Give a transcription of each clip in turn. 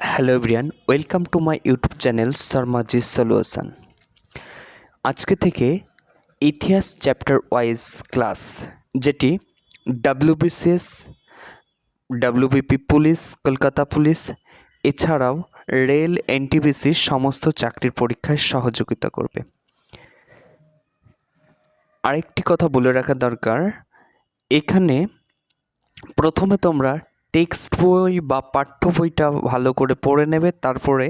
Hello everyone, welcome to my YouTube channel Sharmaji solution. আজকে থেকে ইতিহাস চ্যাপ্টার ওয়াইজ ক্লাস, যেটি WBCS, WBP police, Kolkata police এছাড়াও রেল, এনটিপিসি সমস্ত চাকরির পরীক্ষায় সহযোগিতা করবে। আরেকটি কথা বলে রাখা দরকার, এখানে প্রথমে তোমরা টেক্সট বই বা পাঠ্য বইটা ভালো করে পড়ে নেবে, তারপরে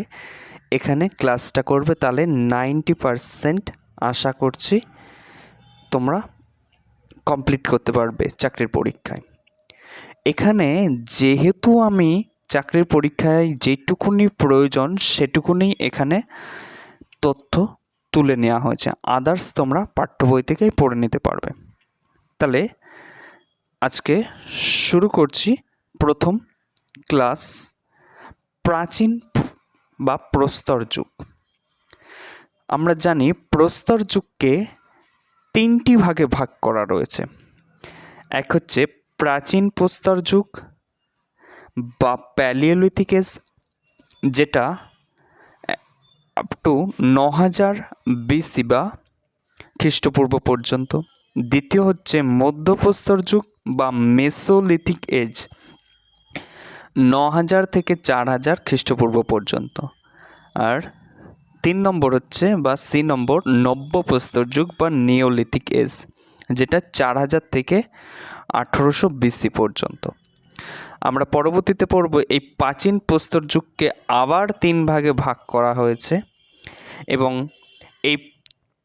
এখানে ক্লাসটা করবে, তাহলে 90% আশা করছি তোমরা কমপ্লিট করতে পারবে চাকরির পরীক্ষায়। এখানে যেহেতু আমি চাকরির পরীক্ষায় যেটুকুনি প্রয়োজন সেটুকুনি এখানে তথ্য তুলে নেওয়া হয়েছে, আদার্স তোমরা পাঠ্য বই থেকেই পড়ে নিতে পারবে। তাহলে আজকে শুরু করছি প্রথম ক্লাস, প্রাচীন বা প্রস্তর যুগ। আমরা জানি প্রস্তর যুগকে তিনটি ভাগে ভাগ করা রয়েছে। এক হচ্ছে প্রাচীন প্রস্তর যুগ বা প্যালিওলিথিক এজ, যেটা আপ টু 9000 BC বা খ্রিস্টপূর্ব পর্যন্ত। দ্বিতীয় হচ্ছে মধ্যপ্রস্তর যুগ বা মেসোলিথিক এজ, 9000 থেকে 4000 খ্রিস্টপূর্ব পর্যন্ত। আর 3 নম্বর হচ্ছে বা সি নম্বর নব্যপ্রস্তর যুগ বা নিওলিথিক এজ, যেটা 4000 থেকে 1800 BC পর্যন্ত। আমরা পরবর্তীতে পড়ব এই প্রাচীন প্রস্তর যুগকে আবার 3 ভাগে ভাগ করা হয়েছে এবং এই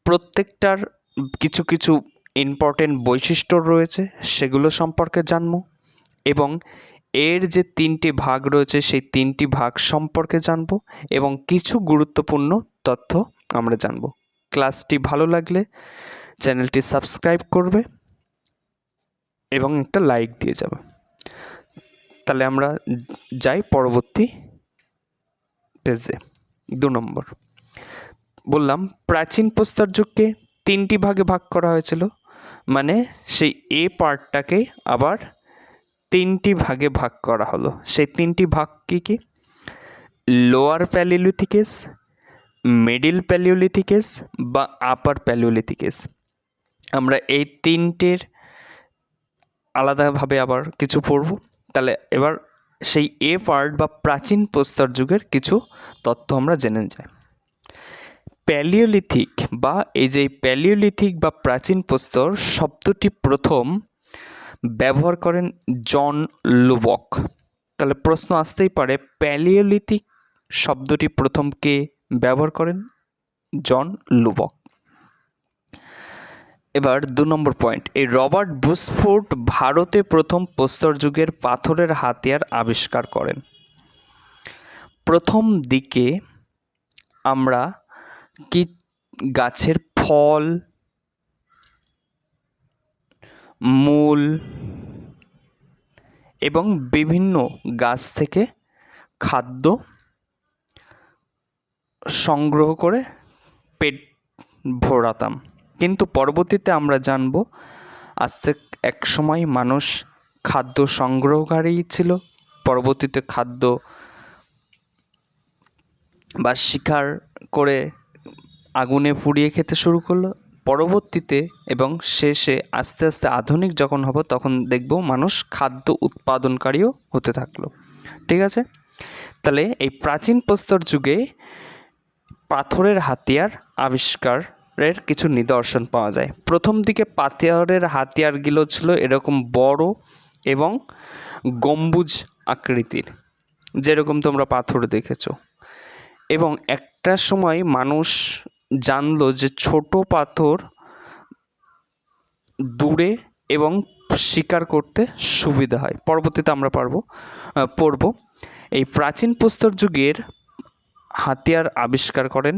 প্রত্যেকটার কিছু কিছু ইম্পর্টেন্ট বৈশিষ্ট্য রয়েছে, সেগুলো সম্পর্কে জানব এবং এর যে 3টি ভাগ রয়েছে সেই 3টি ভাগ সম্পর্কে জানব এবং কিছু গুরুত্বপূর্ণ তথ্য আমরা জানব। ক্লাসটি ভালো লাগলে চ্যানেলটি সাবস্ক্রাইব করবে এবং একটা লাইক দিয়ে যাবে। তাহলে আমরা যাই পরবর্তী পেজে। 2 নম্বর বললাম প্রাচীন প্রস্তর যুগকে 3টি ভাগে ভাগ করা হয়েছিল, মানে সেই এ পার্টটাকে আবার 3টি ভাগে ভাগ করা হলো। সেই 3টি ভাগ কী কী? Lower palaeolithic age, middle palaeolithic age বা আপার প্যালিওলিথিক এজ। আমরা এই 3টের আলাদাভাবে আবার কিছু পড়ব। তাহলে এবার সেই এ পার্ট বা প্রাচীন প্রস্তর যুগের কিছু তথ্য আমরা জেনে যাই। প্যালিওলিথিক বা এই যে প্যালিওলিথিক বা প্রাচীন প্রস্তর শব্দটি প্রথম ব্যবহার করেন জন লুবক। তাহলে প্রশ্ন আসতেই পারে, প্যালিওলিথিক শব্দটি প্রথম কে ব্যবহার করেন? জন লুবক। এবার 2 নম্বর পয়েন্ট, এই রবার্ট ব্রুসফোর্ড ভারতে প্রথম প্রস্তর যুগের পাথরের হাতিয়ার আবিষ্কার করেন। প্রথম দিকে আমরা কি গাছের ফল, মূল এবং বিভিন্ন গাছ থেকে খাদ্য সংগ্রহ করে পেট ভরাতাম, কিন্তু পরবর্তীতে আমরা জানব আজকে এক সময় মানুষ খাদ্য সংগ্রহকারী ছিল, পরবর্তীতে খাদ্য বা শিকার করে আগুনে পুড়িয়ে খেতে শুরু করলো, পরবর্তীতে এবং শেষে আস্তে আস্তে আধুনিক যখন হব তখন দেখব মানুষ খাদ্য উৎপাদনকারীও হতে থাকলো। ঠিক আছে, তাহলে এই প্রাচীন প্রস্তর যুগে পাথরের হাতিয়ার আবিষ্কারের কিছু নিদর্শন পাওয়া যায়। প্রথম দিকে পাথরের হাতিয়ারগুলো ছিল এরকম বড় এবং গম্বুজ আকৃতির, যেরকম তোমরা পাথর দেখেছো, এবং একটা সময় মানুষ জানলো যে ছোট পাথর দূরে এবং শিকার করতে সুবিধা হয়। পরবর্তীতে আমরা পড়ব এই প্রাচীন প্রস্তর যুগের হাতিয়ার আবিষ্কার করেন,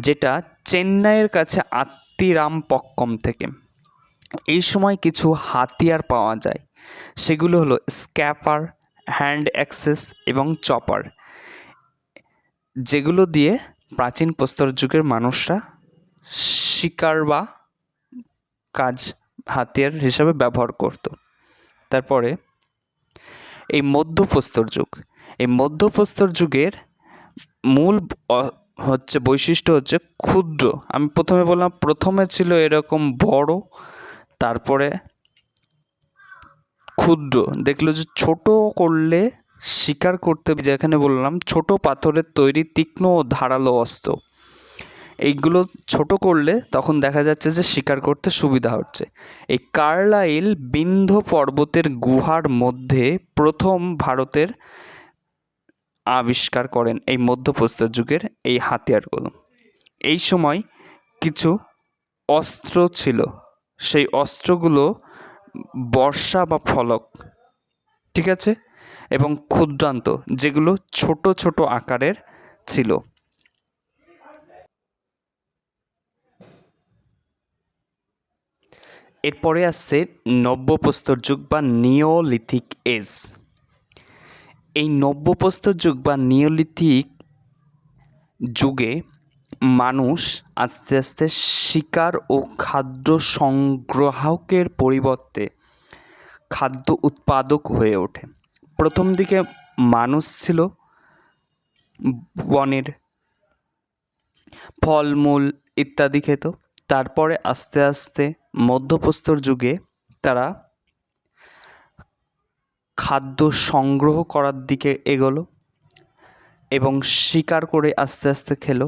যেটা চেন্নাইয়ের কাছে আত্তিরামপক্কম থেকে। এই সময় কিছু হাতিয়ার পাওয়া যায়, সেগুলো হলো স্ক্যাপার, হ্যান্ড অ্যাক্সেস এবং চপার, যেগুলো দিয়ে প্রাচীন প্রস্তর যুগের মানুষরা শিকার বা কাজ হাতিয়ার হিসাবে ব্যবহার করত। তারপরে এই মধ্যপ্রস্তর যুগ, এই মধ্যপ্রস্তর যুগের মূল বৈশিষ্ট্য হচ্ছে ক্ষুদ্র। আমি প্রথমে বললাম, প্রথমে ছিল এরকম বড়, তারপরে ক্ষুদ্র। দেখলো যে ছোট করলে শিকার করতে, যেখানে বললাম ছোট পাথরের তৈরি তীক্ষ্ণ ও ধারালো অস্ত্র, এইগুলো ছোট করলে তখন দেখা যাচ্ছে যে শিকার করতে সুবিধা হচ্ছে। এই কার্লাইল বিন্ধ্য পর্বতের গুহার মধ্যে প্রথম ভারতের আবিষ্কার করেন এই মধ্যপ্রস্তর যুগের এই হাতিয়ারগুলো। এই সময় কিছু অস্ত্র ছিল, সেই অস্ত্রগুলো বর্ষা বা ফলক, ঠিক আছে, এবং ক্ষুদ্রান্ত, যেগুলো ছোট ছোট আকারের ছিল। এরপরে আসছে নব্যপ্রস্তর যুগ বা নিওলিথিক এজ। এই নব্যপ্রস্তর যুগ বা নিওলিথিক যুগে মানুষ আস্তে আস্তে শিকার ও খাদ্য সংগ্রাহকের পরিবর্তে খাদ্য উৎপাদক হয়ে ওঠে। প্রথম দিকে মানুষ ছিল বনের ফলমূল ইত্যাদি খেত, তারপরে আস্তে আস্তে মধ্যপ্রস্তর যুগে তারা খাদ্য সংগ্রহ করার দিকে এগোলো এবং শিকার করে আস্তে আস্তে খেলো।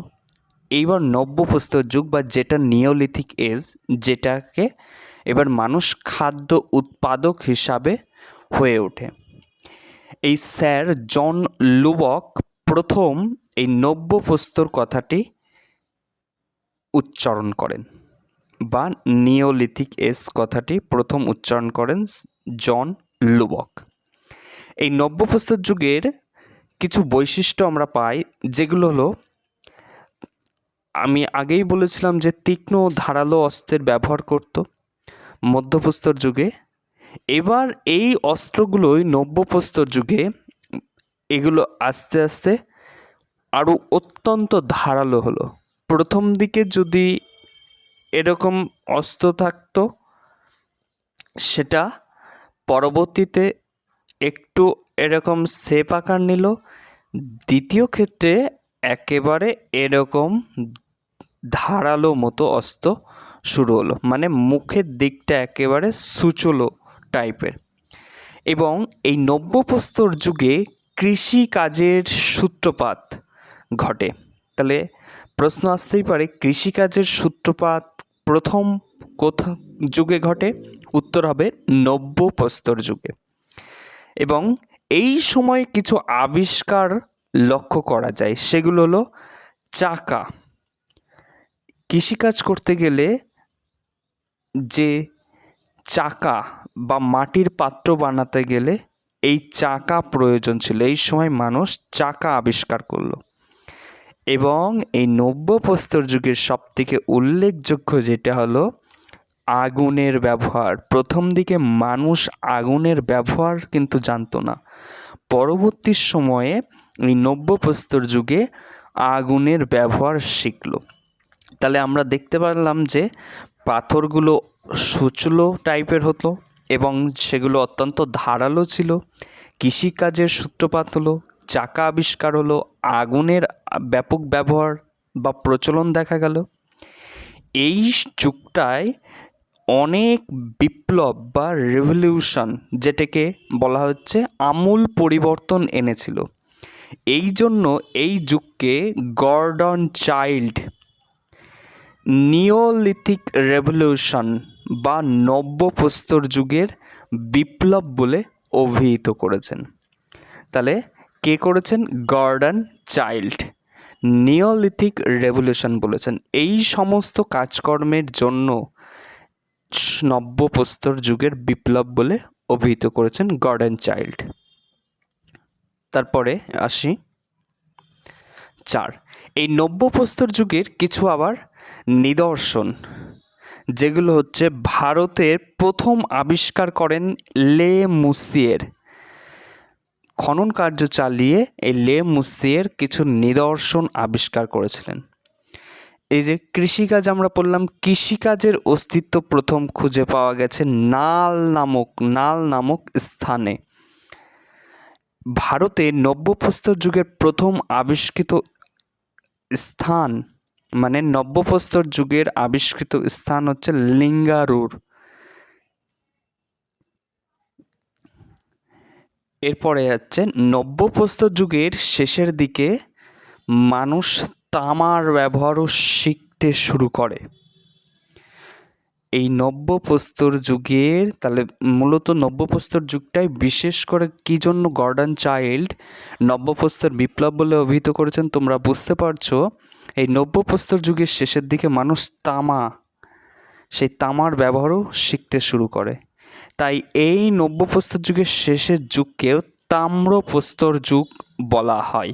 এইবার নব্যপ্রস্তর যুগ বা যেটা নিওলিথিক এজ, যেটাকে এবার মানুষ খাদ্য উৎপাদক হিসাবে হয়ে ওঠে। এই স্যার জন লুবক প্রথম এই নব্যপ্রস্তর কথাটি উচ্চারণ করেন, বা নিওলিথিক এজ কথাটি প্রথম উচ্চারণ করেন জন লুবক। এই নব্যপ্রস্তর যুগের কিছু বৈশিষ্ট্য আমরা পাই, যেগুলো হলো, আমি আগেই বলেছিলাম যে তীক্ষ্ণ ও ধারালো অস্ত্রের ব্যবহার করত মধ্যপ্রস্তর যুগে। এবার এই অস্ত্রগুলোই নব্যপ্রস্তর যুগে এগুলো আস্তে আস্তে আরও অত্যন্ত ধারালো হলো। প্রথম দিকে যদি এরকম অস্ত্র থাকতো, সেটা পরবর্তীতে একটু এরকম শেপ আকার নিল। দ্বিতীয় ক্ষেত্রে একেবারে এরকম ধারালো মতো অস্ত্র শুরু হলো, মানে মুখের দিকটা একেবারে সুচলো টাইপের। এবং এই নব্যপ্রস্তর যুগে কৃষিকাজের সূত্রপাত ঘটে। তাহলে প্রশ্ন আসতেই পারে, কৃষিকাজের সূত্রপাত প্রথম কোথা যুগে ঘটে? উত্তর হবে নব্যপ্রস্তর যুগে। এবং এই সময় কিছু আবিষ্কার লক্ষ্য করা যায়, সেগুলো হলো চাকা। কৃষিকাজ করতে গেলে যে চাকা বা মাটির পাত্র বানাতে গেলে এই চাকা প্রয়োজন ছিল, এই সময় মানুষ চাকা আবিষ্কার করলো। এবং এই নব্যপ্রস্তর যুগের সবথেকে উল্লেখযোগ্য যেটা হলো আগুনের ব্যবহার। প্রথম দিকে মানুষ আগুনের ব্যবহার কিন্তু জানতো না, পরবর্তী সময়ে এই নব্যপ্রস্তর যুগে আগুনের ব্যবহার শিখলো। তাহলে আমরা দেখতে পারলাম যে পাথরগুলো সুচলো টাইপের হতো এবং সেগুলো অত্যন্ত ধারালো ছিল। কৃষিকাজের সূত্রপাত হলো, চাকা আবিষ্কার হলো, আগুনের ব্যাপক ব্যবহার বা প্রচলন দেখা গেল। এই যুগটায় অনেক বিপ্লব বা রেভলিউশন, যেটাকে বলা হচ্ছে আমূল পরিবর্তন এনেছিল। এই জন্য এই যুগকে গর্ডন চাইল্ড নিওলিথিক রেভলিউশন বা নব্যপ্রস্তর যুগের বিপ্লব বলে অভিহিত করেছেন। তাহলে কে করেছেন? গর্ডন চাইল্ড নিওলিথিক রেভলিউশন বলেছেন। এই সমস্ত কাজকর্মের জন্য নব্যপ্রস্তর যুগের বিপ্লব বলে অভিহিত করেছেন গর্ডন চাইল্ড। তারপরে আসি 4, এই নব্যপ্রস্তর যুগের কিছু আবার নিদর্শন, যেগুলো হচ্ছে ভারতের প্রথম আবিষ্কার করেন লে মুসিয়ের। খনন কার্য চালিয়ে এই লে মুসিয়ের কিছু নিদর্শন আবিষ্কার করেছিলেন। এই যে কৃষিকাজ আমরা বললাম, কৃষিকাজের অস্তিত্ব প্রথম খুঁজে পাওয়া গেছে নাল নামক স্থানে। ভারতে নব্যপ্রস্তর যুগের প্রথম আবিষ্কৃত স্থান, মানে নব্যপ্রস্তর যুগের আবিষ্কৃত স্থান হচ্ছে লিঙ্গারুর। এরপরে হচ্ছে নব্যপ্রস্তর যুগের শেষের দিকে মানুষ তামার ব্যবহারও শিখতে শুরু করে। এই নব্যপ্রস্তর যুগের, তাহলে মূলত নব্যপ্রস্তর যুগটাই বিশেষ করে কী জন্য গর্ডন চাইল্ড নব্যপ্রস্তর বিপ্লব বলে অভিহিত করেছেন তোমরা বুঝতে পারছো। এই নব্যপ্রস্তর যুগের শেষের দিকে মানুষ সেই তামার ব্যবহারও শিখতে শুরু করে। তাই এই নব্যপ্রস্তর যুগের শেষের যুগকেও তাম্রপ্রস্তর যুগ বলা হয়।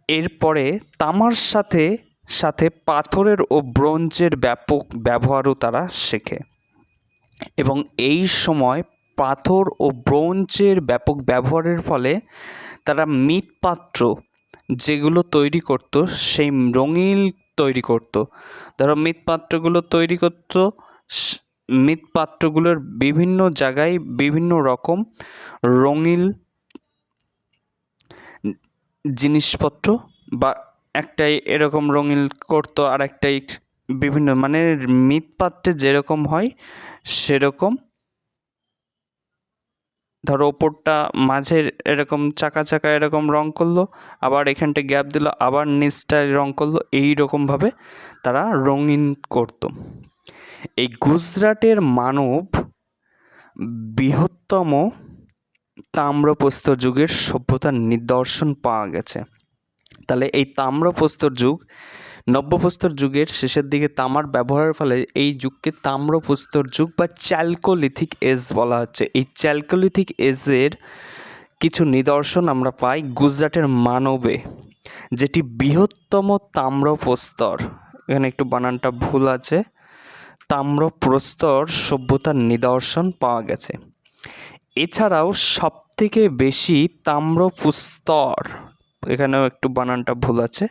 এরপরে তামার সাথে সাথে পাথরের ও ব্রোঞ্জের ব্যাপক ব্যবহারও তারা শেখে, এবং এই সময় পাথর ও ব্রোঞ্জের ব্যাপক ব্যবহারের ফলে তারা মৃৎপাত্র যেগুলো তৈরি করত, সেই রঙিন তৈরি করত। ধরো মৃৎপাত্রগুলো তৈরি করত, মৃৎপাত্রগুলোর বিভিন্ন জায়গায় বিভিন্ন রকম রঙিন জিনিসপত্র, বা একটাই এরকম রঙিন করতো আর একটাই বিভিন্ন, মানে মৃৎপাত্রে যেরকম হয় সেরকম। ধরো ওপরটা মাঝের এরকম চাকা চাকা এরকম রং করলো, আবার এখানটা গ্যাপ দিল, আবার নিচটায় রং করলো, এই রকমভাবে তারা রঙিন করতো। এই গুজরাটের মানব বৃহত্তম তাম্রপ্রস্তর যুগের সভ্যতার নিদর্শন পাওয়া গেছে। তাহলে এই তাম্রপ্রস্তর যুগ, নব্যপ্রস্তর যুগের শেষের দিকে তামার ব্যবহারের ফলে এই যুগকে তাম্রপ্রস্তর যুগ বা চ্যালকোলিথিক এজ বলা হচ্ছে। এই চ্যালকোলিথিক এজের কিছু নিদর্শন আমরা পাই গুজরাটের মানবে, যেটি বৃহত্তম তাম্রপ্রস্তর, এখানে একটু বানানটা ভুল আছে, তাম্রপ্রস্তর সভ্যতার নিদর্শন পাওয়া গেছে। এছাড়াও সবথেকে বেশি তাম্রপ্রস্তর, এখানেও একটু বানানটা ভুল আছে,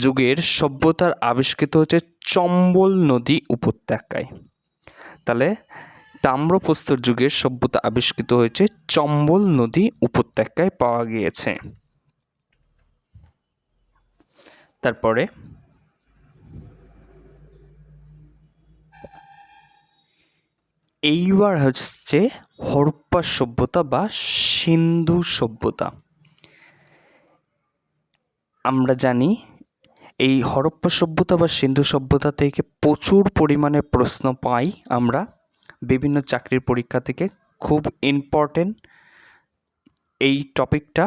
যুগের সভ্যতার আবিষ্কৃত হচ্ছে চম্বল নদী উপত্যকায়। তাহলে তাম্রপ্রস্তর যুগের সভ্যতা আবিষ্কৃত হয়েছে চম্বল নদী উপত্যকায় পাওয়া গিয়েছে। তারপরে এইবার হচ্ছে হরপ্পা সভ্যতা বা সিন্ধু সভ্যতা। আমরা জানি এই হরপ্পা সভ্যতা বা সিন্ধু সভ্যতা থেকে প্রচুর পরিমাণে প্রশ্ন পাই আমরা বিভিন্ন চাকরির পরীক্ষা থেকে, খুব ইম্পর্টেন্ট এই টপিকটা।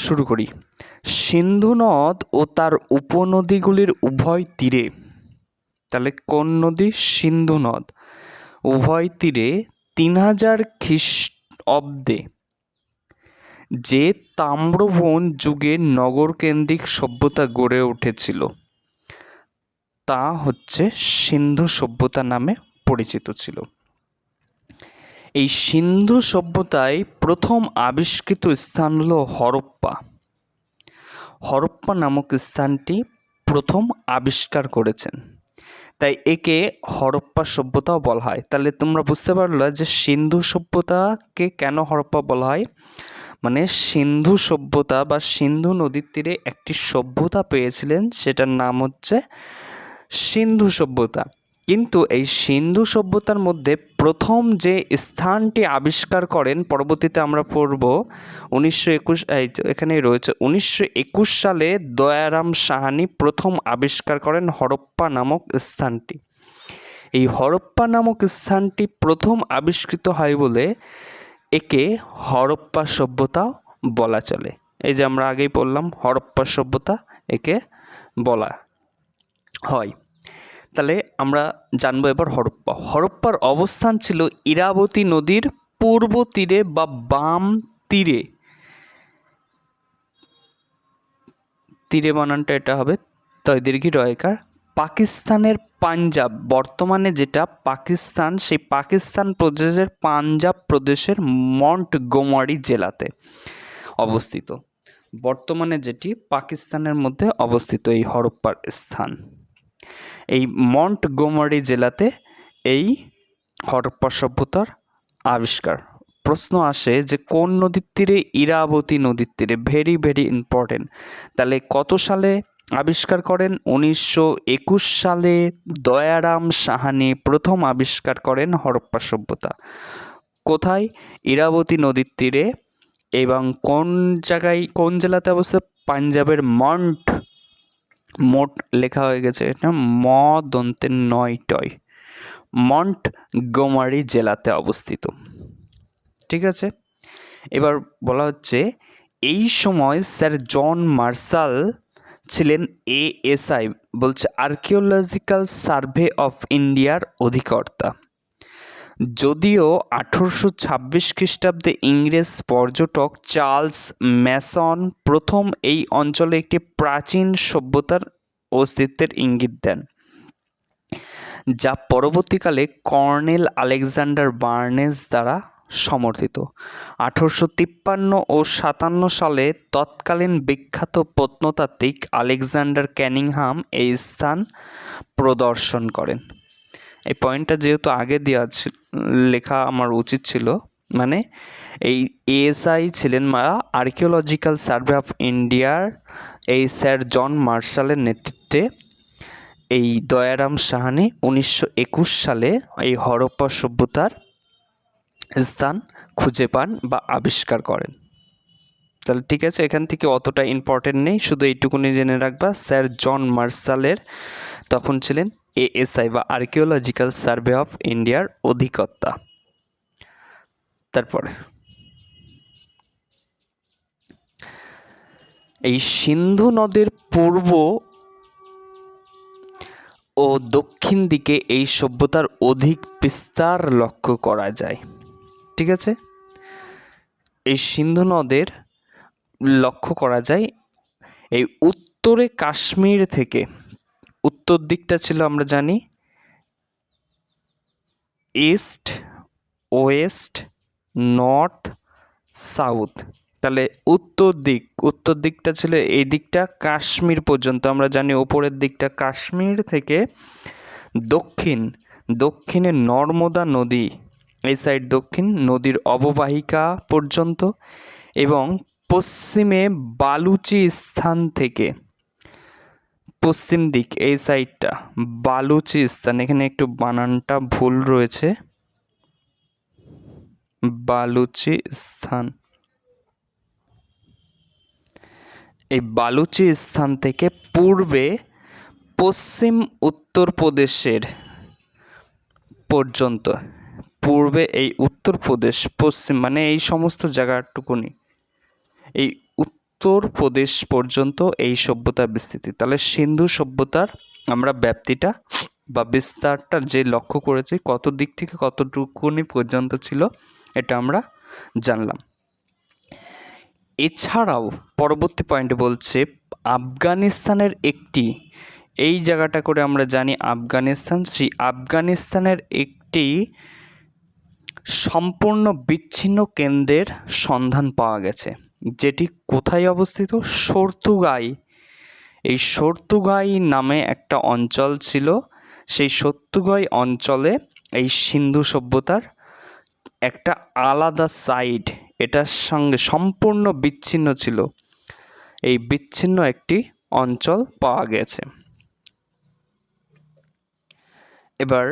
শুরু করি। সিন্ধু নদ ও তার উপনদীগুলির উভয় তীরে, তাহলে কোন নদী? সিন্ধু নদ। উভয় তীরে 3000 খ্রিস্টাব্দে যে তাম্রবন যুগের নগরকেন্দ্রিক সভ্যতা গড়ে উঠেছিল তা হচ্ছে সিন্ধু সভ্যতা নামে পরিচিত ছিল। এই সিন্ধু সভ্যতায় প্রথম আবিষ্কৃত স্থান হলো হরপ্পা। হরপ্পা নামক স্থানটি প্রথম আবিষ্কার করেছেন, তাই একে হরপ্পা সভ্যতাও বলা হয়। তাহলে তোমরা বুঝতে পারলে যে সিন্ধু সভ্যতাকে কেন হরপ্পা বলা হয়, মানে সিন্ধু সভ্যতা বা সিন্ধু নদীর তীরে একটি সভ্যতা পেয়েছিলেন, সেটার নাম হচ্ছে সিন্ধু সভ্যতা। কিন্তু এই সিন্ধু সভ্যতার মধ্যে প্রথম যে স্থানটি আবিষ্কার করেন, পরবর্তীতে আমরা পড়ব 1921, এখানেই রয়েছে, 1921 সালে দয়ারাম সাহানি প্রথম আবিষ্কার করেন হরপ্পা নামক স্থানটি। এই হরপ্পা নামক স্থানটি প্রথম আবিষ্কৃত হয় বলে একে হরপ্পা সভ্যতাও বলা চলে। এই যে আমরা আগেই বললাম হরপ্পা সভ্যতা একে বলা হয়। তাহলে আমরা জানবো এবার হরপ্পা। হরপ্পার অবস্থান ছিল ইরাবতী নদীর পূর্ব তীরে বা বাম তীরে, তীরে বানানটা এটা হবে তয় দীর্ঘী রয়কার, পাকিস্তানের পাঞ্জাব, বর্তমানে যেটা পাকিস্তান, সেই পাকিস্তান প্রদেশের পাঞ্জাব প্রদেশের মন্টগোমারি জেলাতে অবস্থিত, বর্তমানে যেটি পাকিস্তানের মধ্যে অবস্থিত এই হরপ্পার স্থান। এই মন্টগোমারি জেলাতে এই হরপ্পা সভ্যতার আবিষ্কার প্রশ্ন আসে যে কোন নদীর তীরে? ইরাবতী নদীর তীরে। Very very important. তাহলে কত সালে আবিষ্কার করেন? 1921 সালে দয়ারাম সাহানি প্রথম আবিষ্কার করেন হরপ্পা সভ্যতা। কোথায়? ইরাবতী নদীর তীরে। এবং কোন জায়গায়, কোন জেলাতে অবস্থিত? পাঞ্জাবের মোট লেখা হয়ে গেছে এটা ম দন্তে নয় টয়, মন্টগোমারি জেলাতে অবস্থিত। ঠিক আছে, এবার বলা হচ্ছে এই সময় স্যার জন মার্শাল ছিলেন এএসআই, বলছে আর্কিওলজিক্যাল সার্ভে অফ ইন্ডিয়ার অধিকর্তা। যদিও 1826 খ্রিস্টাব্দে ইংরেজ পর্যটক চার্লস ম্যাসন প্রথম এই অঞ্চলে একটি প্রাচীন সভ্যতার অস্তিত্বের ইঙ্গিত দেন, যা পরবর্তীকালে কর্নেল আলেকজান্ডার বার্নেস দ্বারা সমর্থিত। 1853 ও 57 সালে তৎকালীন বিখ্যাত প্রত্নতাত্ত্বিক আলেকজান্ডার ক্যানিংহাম এই স্থান পরিদর্শন করেন। এই পয়েন্টটা যেহেতু আগে দেওয়া লেখা আমার উচিত ছিল, মানে এই এএসআই ছিলেন আর্কিওলজিক্যাল সার্ভে অফ ইন্ডিয়ার এই স্যার জন মার্শালের নেতৃত্বে এই দয়ারাম সাহানি 1921 সালে এই হরপ্পা সভ্যতার স্থান খুঁজে পান বা আবিষ্কার করেন। তাহলে ঠিক আছে, এখান থেকে অতটা ইম্পর্টেন্ট নেই, শুধু এইটুকুনি জেনে রাখবা স্যার জন মার্শালের তখন ছিলেন এএসআই বা আর্কিওলজিক্যাল সার্ভে অফ ইন্ডিয়ার অধিকর্তা। তারপরে এই সিন্ধু নদের পূর্ব ও দক্ষিণ দিকে এই সভ্যতার অধিক বিস্তার লক্ষ্য করা যায়। ঠিক আছে, এই সিন্ধু নদের লক্ষ্য করা যায় এই উত্তরে কাশ্মীর থেকে, উত্তর দিকটা ছিল আমরা জানি ইস্ট, ওয়েস্ট, নর্থ, সাউথ। তাহলে উত্তর দিকটা ছিল এই দিকটা কাশ্মীর পর্যন্ত, আমরা জানি ওপরের দিকটা কাশ্মীর থেকে দক্ষিণে নর্মদা নদী, এই সাইড দক্ষিণ নদীর অববাহিকা পর্যন্ত, এবং পশ্চিমে বালুচিস্তান থেকে পশ্চিম দিক এই সাইডটা বালুচিস্তান, এখানে একটু বানানটা ভুল রয়েছে, বালুচিস্তান, এই বালুচিস্তান থেকে পূর্বে পশ্চিম উত্তরপ্রদেশের পর্যন্ত, পূর্বে এই উত্তরপ্রদেশ, পশ্চিম মানে এই সমস্ত জায়গাটুকুনি, এই উত্তরপ্রদেশ পর্যন্ত এই সভ্যতা বিস্তৃতি। তাহলে সিন্ধু সভ্যতার আমরা ব্যাপ্তিটা বা বিস্তারটা যে লক্ষ্য করেছি, কত দিক থেকে কতটুকুনি পর্যন্ত ছিল এটা আমরা জানলাম। এছাড়াও পরবর্তী পয়েন্টে বলছে আফগানিস্তানের একটি, এই জায়গাটা করে আমরা জানি আফগানিস্তান, সেই আফগানিস্তানের একটি সম্পূর্ণ বিচ্ছিন্ন কেন্দ্রের সন্ধান পাওয়া গেছে, যেটি কোথায় অবস্থিত? শর্তুগাই। এই শর্তুগাই নামে একটা অঞ্চল ছিল, সেই শর্তুগাই অঞ্চলে এই সিন্ধু সভ্যতার একটা আলাদা সাইড, এটার সঙ্গে সম্পূর্ণ বিচ্ছিন্ন ছিল, এই বিচ্ছিন্ন একটি অঞ্চল পাওয়া গেছে। এবার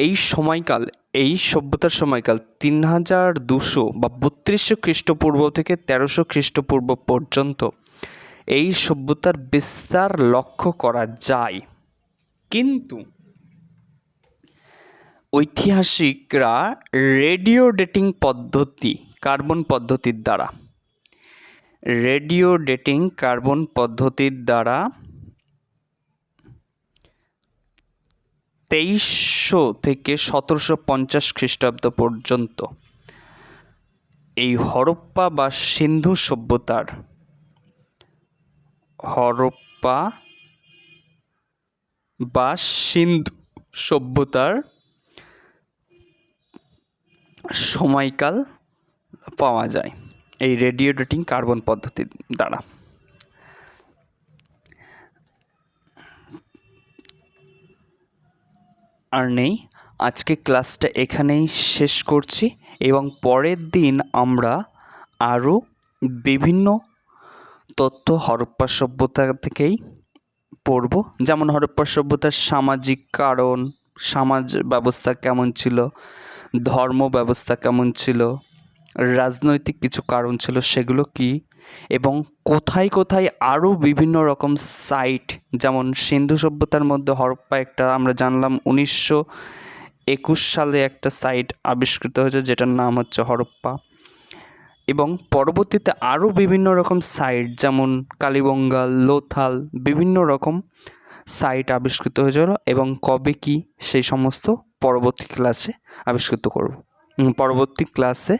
এই সময়কাল, এই সভ্যতার সময়কাল 3200 বা 3200 খ্রিস্টপূর্ব থেকে 1300 খ্রিস্টপূর্ব পর্যন্ত এই সভ্যতার বিস্তার লক্ষ্য করা যায়। কিন্তু ঐতিহাসিকরা রেডিও ডেটিং পদ্ধতি, কার্বন পদ্ধতির দ্বারা, রেডিও ডেটিং কার্বন পদ্ধতির দ্বারা 2300 থেকে 1750 খ্রিস্টাব্দ পর্যন্ত এই হরপ্পা বা সিন্ধু সভ্যতার, হরপ্পা বা সিন্ধু সভ্যতার সময়কাল পাওয়া যায় এই রেডিও ডেটিং কার্বন পদ্ধতির দ্বারা। আর নেই। আজকে ক্লাসটা এখানেই শেষ করছি এবং পরের দিন আমরা আরও বিভিন্ন তথ্য হরপ্পা সভ্যতা থেকেই পড়ব। যেমন হরপ্পা সভ্যতার সামাজিক কারণ, সমাজ ব্যবস্থা কেমন ছিল, ধর্ম ব্যবস্থা কেমন ছিল, রাজনৈতিক কিছু কারণ ছিল সেগুলো কি, এবং কোথায় কোথায় আরও বিভিন্ন রকম সাইট, যেমন সিন্ধু সভ্যতার মধ্যে হরপ্পা একটা আমরা জানলাম 1921 সালে একটা সাইট আবিষ্কৃত হয়েছে যেটার নাম হচ্ছে হরপ্পা। এবং পরবর্তীতে আরও বিভিন্ন রকম সাইট যেমন কালীবঙ্গা, লোথাল, বিভিন্ন রকম সাইট আবিষ্কৃত হয়েছিল এবং কবে কি সেই সমস্ত পরবর্তী ক্লাসে আবিষ্কৃত করব, পরবর্তী ক্লাসে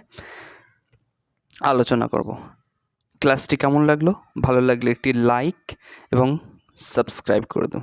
আলোচনা করব। ক্লাসটি কেমন লাগলো? ভালো লাগলে একটি লাইক এবং সাবস্ক্রাইব করে দাও।